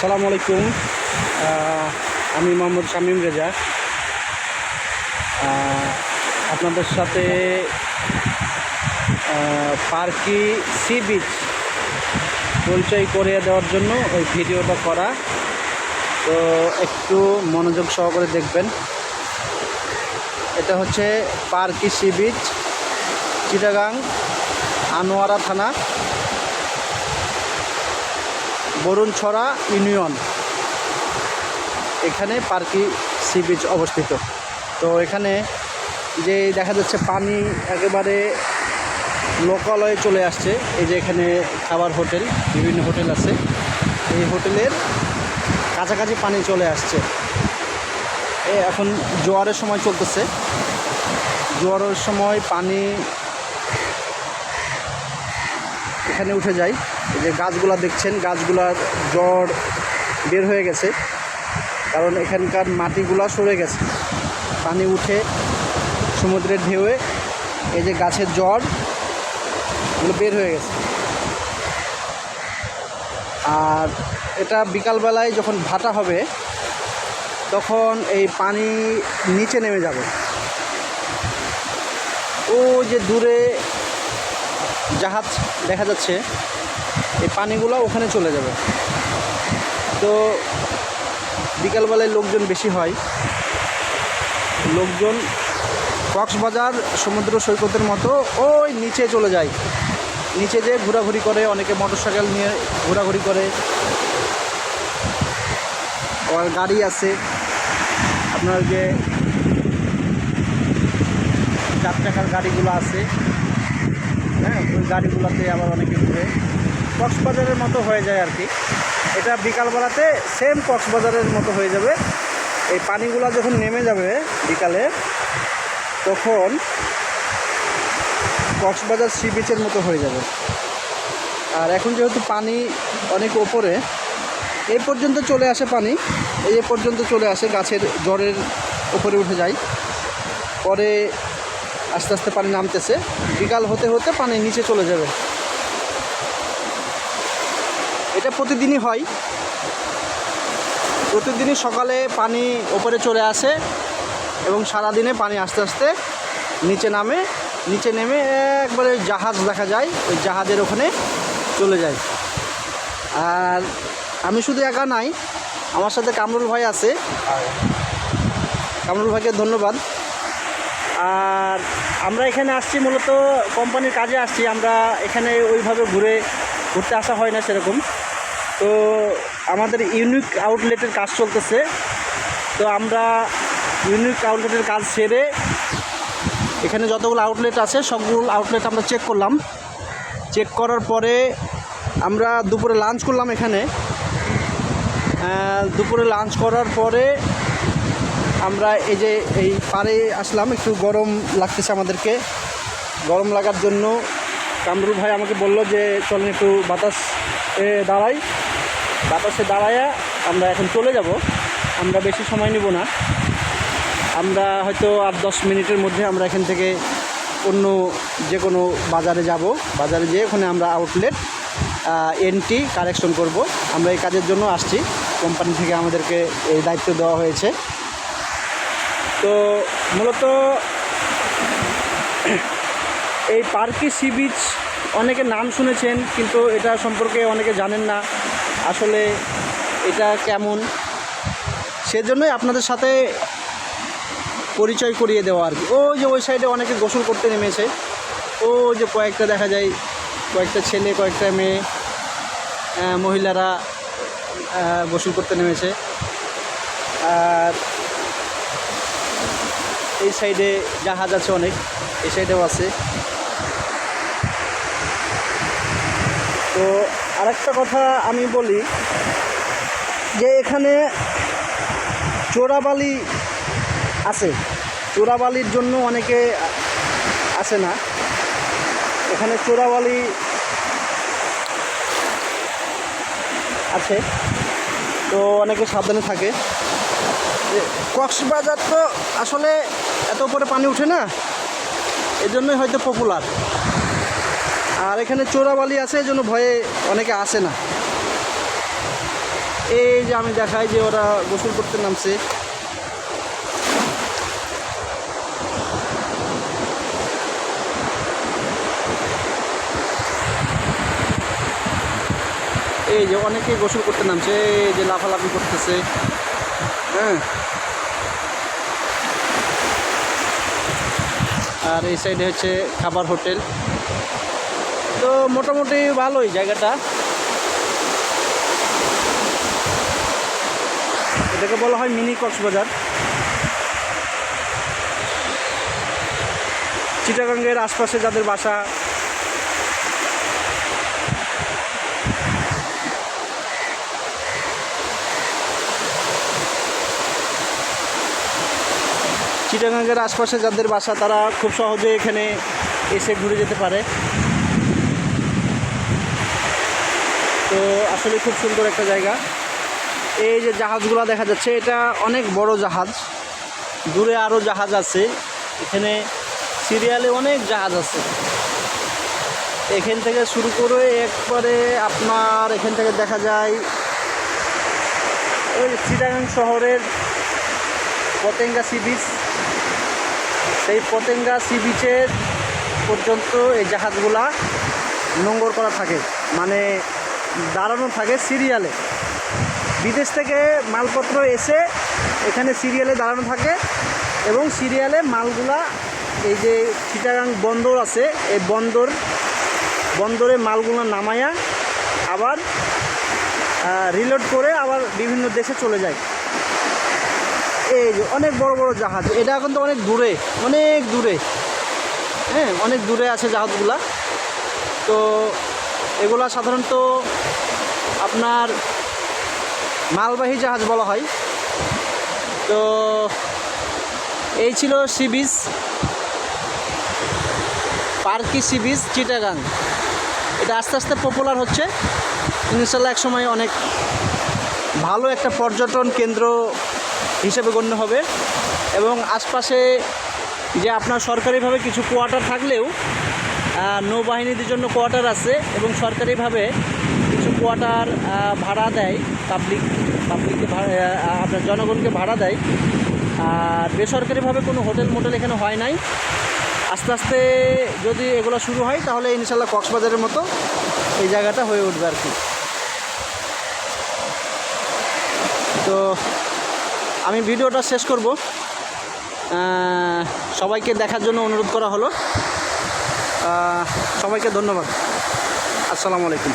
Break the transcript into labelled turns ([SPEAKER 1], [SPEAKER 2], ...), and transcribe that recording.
[SPEAKER 1] আসসালামু আলাইকুম। আমি মোহাম্মদ শামীম রেজা আপনাদের সাথে পার্কি সি বিচ পরিচয় করিয়ে দেওয়ার জন্য ওই ভিডিওটা করা। তো একটু মনোযোগ সহকারে দেখবেন। এটা হচ্ছে পার্কি সি বিচ, চিটাগাং আনোয়ারা থানা, বরুণছড়া ইউনিয়ন। এখানে পার্কি সি বিচ অবস্থিত। তো এখানে যে দেখা যাচ্ছে পানি একেবারে লোকালয়ে চলে আসছে। এই যে এখানে খাবার হোটেল, বিভিন্ন হোটেল আছে, এই হোটেলের কাছাকাছি পানি চলে আসছে। এখন জোয়ারের সময় চলতেছে, জোয়ারের সময় পানি এখানে উঠে যায়। এই যে গাছগুলা দেখছেন, গাছগুলার জড় বের হয়ে গেছে, কারণ এখানকার মাটিগুলা সরে গেছে। পানি উঠে সমুদ্রের ঢেউয়ে এই যে গাছের জড়গুলো বের হয়ে গেছে। আর এটা বিকালবেলায় যখন ভাটা হবে তখন এই পানি নিচে নেমে যাবে। ও যে দূরে জাহাজ দেখা যাচ্ছে, এই পানিগুলো ওখানে চলে যাবে। তো বিকালবেলায় লোকজন বেশি হয়, লোকজন কক্সবাজার সমুদ্র সৈকতের মতো ওই নিচে চলে যায়, নিচে যেয়ে ঘোরাঘুরি করে, অনেকে মোটরসাইকেল নিয়ে ঘোরাঘুরি করে, আর গাড়ি আছে আপনার যে 4 চাকার গাড়িগুলো আছে, হ্যাঁ, ওই গাড়িগুলোতে আবার অনেকে ঘুরে। কক্সবাজারের মতো হয়ে যায় আর কি। এটা বিকালবেলাতে সেম কক্সবাজারের মতো হয়ে যাবে। এই পানিগুলো যখন নেমে যাবে বিকালে, তখন কক্সবাজার সি বিচের মতো হয়ে যাবে। আর এখন যেহেতু পানি অনেক ওপরে, এই পর্যন্ত চলে আসে পানি, এই পর্যন্ত চলে আসে, গাছের জড়ের ওপরে উঠে যায়, পরে আস্তে আস্তে পানি নামতেছে, বিকাল হতে হতে পানি নিচে চলে যাবে। এটা প্রতিদিনই হয়, প্রতিদিনই সকালে পানি ওপরে চলে আসে এবং সারাদিনে পানি আস্তে আস্তে নিচে নামে, নিচে নেমে একবারে জাহাজ দেখা যায়, ওই জাহাজের ওখানে চলে যায়। আর আমি শুধু একা নাই, আমার সাথে কামরুল ভাই আছে, কামরুল ভাইকে ধন্যবাদ। আর আমরা এখানে আসছি মূলত কোম্পানির কাজে আসছি, আমরা এখানে ওইভাবে ঘুরতে আসা হয় না সেরকম। তো আমাদের ইউনিক আউটলেটের কাজ চলতেছে, তো আমরা ইউনিক আউটলেটের কাজ সেরে এখানে যতগুলো আউটলেট আছে সবগুলো আউটলেট আমরা চেক করলাম। চেক করার পরে আমরা দুপুরে লাঞ্চ করলাম এখানে। দুপুরে লাঞ্চ করার পরে আমরা এই পাড়ে আসলাম। একটু গরম লাগতেছে আমাদেরকে, গরম লাগার জন্য কামরুল ভাই আমাকে বলল যে চলেন একটু বাতাসে দাঁড়াই। বাতাসে দাঁড়ায়া আমরা এখন চলে যাব। আমরা বেশি সময় নেব না, আমরা হয়তো 8-10 মিনিটের মধ্যে আমরা এখান থেকে অন্য যে কোনো বাজারে যাব। বাজারে যেয়ে ওখানে আমরা আউটলেট এন্ট্রি কারেকশন করব। আমরা এই কাজের জন্য আসছি, কোম্পানি থেকে আমাদেরকে এই দায়িত্ব দেওয়া হয়েছে। তো মূলত এই পার্কি সি বিচ অনেকে নাম শুনেছেন, কিন্তু এটা সম্পর্কে অনেকে জানেন না আসলে এটা কেমন। সেজন্যই আপনাদের সাথে পরিচয় করিয়ে দেওয়া আর কি। ওই যে ওই সাইডে অনেকে গোসল করতে নেমেছে, ওই যে কয়েকটা দেখা যায়, কয়েকটা ছেলে, কয়েকটা মেয়ে, মহিলারা গোসল করতে নেমেছে। আর এই সাইডে জাহাজ আছে অনেক, এই সাইডেও আছে। তো আরেকটা কথা আমি বলি যে এখানে চোরাবালি আছে, চোরাবালির জন্য অনেকে আসে না। এখানে চোরাবালি আছে, তো অনেকে সাবধানে থাকে। কক্সবাজার তো আসলে এত উপরে পানি উঠে না, এজন্যই হয়তো পপুলার। আর এখানে চোরাবালি আছে, এই জন্য ভয়ে অনেকে আসে না। এই যে আমি দেখাই যে ওরা গোসল করতে নামছে। এই যে অনেকে গোসল করতে নামছে, এই যে লাফালাফি করতেছে। হ্যাঁ, আর এই সাইডে হচ্ছে খাবার হোটেল। তো মোটামুটি ভালোই জায়গাটা। এটাকে বলা হয় মিনি কক্সবাজার। চিটাগাঙ্গের আশপাশে যাদের বাসা, চিটাগাঙ্গের আশপাশে যাদের বাসা তারা খুব সহজে এখানে এসে ঘুরে যেতে পারে। তো আসলে খুব সুন্দর একটা জায়গা। এই যে জাহাজগুলো দেখা যাচ্ছে, এটা অনেক বড় জাহাজ। দূরে আরও জাহাজ আছে, এখানে সিরিয়ালে অনেক জাহাজ আছে। এখান থেকে শুরু করে একবারে আপনার এখান থেকে দেখা যায় ওই চিটাগাং শহরের পতেঙ্গা সি বিচ। সেই পতেঙ্গা সি বিচের পর্যন্ত এই জাহাজগুলা নোঙর করা থাকে, মানে দাঁড়ানো থাকে সিরিয়ালে। বিদেশ থেকে মালপত্র এসে এখানে সিরিয়ালে দাঁড়ানো থাকে এবং সিরিয়ালে মালগুলা এই যে চিটাগাং বন্দর আছে, এই বন্দরে মালগুলো নামায়া আবার রিলোড করে আবার বিভিন্ন দেশে চলে যায়। এই যে অনেক বড় বড় জাহাজ, এটা এখন তো অনেক দূরে, হ্যাঁ অনেক দূরে আছে জাহাজগুলা। তো এগুলা সাধারণত আপনার মালবাহী জাহাজ বলা হয়। তো এই ছিল sea beach, পার্কি sea beach Chittagong. এটা আস্তে আস্তে পপুলার হচ্ছে, ইনশাল্লাহ এক সময় অনেক ভালো একটা পর্যটন কেন্দ্র হিসেবে গণ্য হবে। এবং আশপাশে যে আপনার সরকারিভাবে কিছু কোয়ার্টার থাকলেও নৌবাহিনীদের জন্য কোয়ার্টার আছে এবং সরকারিভাবে কিছু কোয়ার্টার ভাড়া দেয়, পাবলিককে আপনার জনগণকে ভাড়া দেয়। আর বেসরকারিভাবে কোনো হোটেল মোটেল এখানে হয় নাই। আস্তে আস্তে যদি এগুলো শুরু হয় তাহলে ইনশাল্লাহ কক্সবাজারের মতো এই জায়গাটা হয়ে উঠবে আর কি। তো আমি ভিডিওটা শেষ করব, সবাইকে দেখার জন্য অনুরোধ করা হলো। সবাইকে ধন্যবাদ। আসসালামু আলাইকুম।